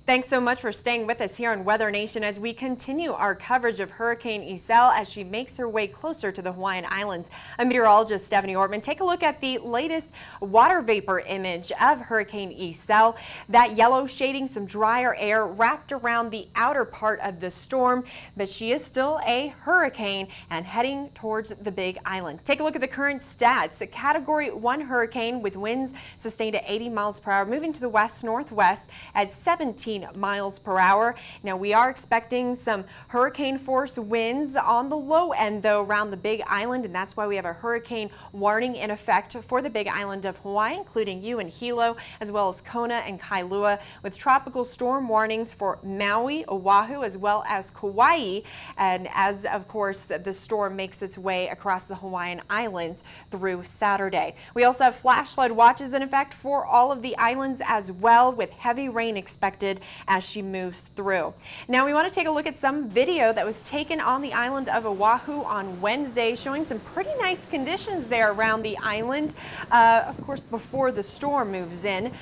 Thanks so much for staying with us here on Weather Nation as we continue our coverage of Hurricane Iselle as she makes her way closer to the Hawaiian Islands. I'm meteorologist Stephanie Ortmann. Take a look at the latest water vapor image of Hurricane Iselle. That yellow shading some drier air wrapped around the outer part of the storm, but she is still a hurricane and heading towards the Big Island. Take a look at the current stats. A Category 1 hurricane with winds sustained at 80 miles per hour, moving to the west-northwest at 17 miles per hour. Now we are expecting some hurricane force winds on the low end though around the Big Island, and that's why we have a hurricane warning in effect for the Big Island of Hawaii, including you and Hilo, as well as Kona and Kailua, with tropical storm warnings for Maui, Oahu, as well as Kauai, and as of course the storm makes its way across the Hawaiian Islands through Saturday. We also have flash flood watches in effect for all of the islands as well, with heavy rain expected as she moves through. Now we want to take a look at some video that was taken on the island of Oahu on Wednesday, showing some pretty nice conditions there around the island. Of course, before the storm moves in,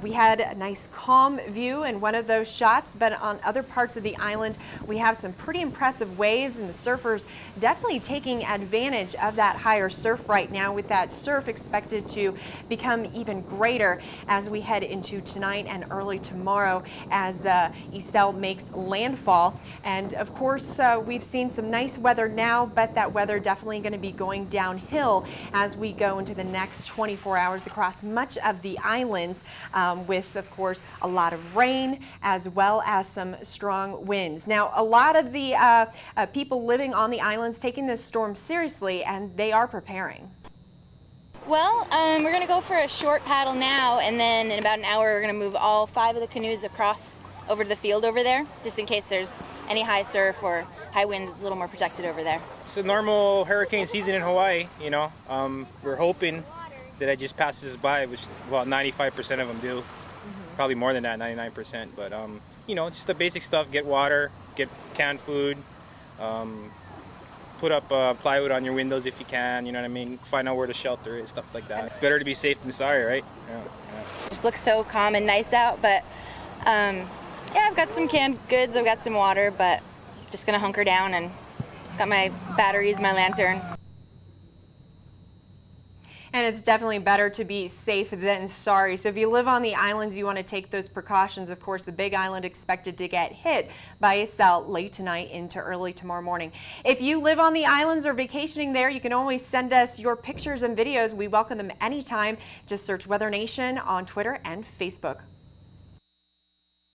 we had a nice calm view in one of those shots, but on other parts of the island, we have some pretty impressive waves, and the surfers definitely taking advantage of that higher surf right now, with that surf expected to become even greater as we head into tonight and early tomorrow as Isselle makes landfall. And of course, we've seen some nice weather now, but that weather definitely going to be going downhill as we go into the next 24 hours across much of the islands, with of course a lot of rain as well as some strong winds. Now a lot of the people living on the islands taking this storm seriously, and they are preparing. Well, we're going to go for a short paddle now, and then in about an hour we're going to move all 5 of the canoes across over to the field over there, just in case there's any high surf or high winds. It's a little more protected over there. It's a normal hurricane season in Hawaii, you know. We're hoping that it just passes by, which about 95% of them do. Probably more than that, 99%. But, you know, just the basic stuff: get water, get canned food, put up plywood on your windows if you can, you know what I mean? Find out where the shelter is, stuff like that. It's better to be safe than sorry, right? Yeah. It just looks so calm and nice out, but yeah, I've got some canned goods, I've got some water, but just gonna hunker down, and got my batteries, my lantern. And it's definitely better to be safe than sorry. So if you live on the islands, you want to take those precautions. Of course, the Big Island expected to get hit by Isselle late tonight into early tomorrow morning. If you live on the islands or vacationing there, you can always send us your pictures and videos. We welcome them anytime. Just search Weather Nation on Twitter and Facebook.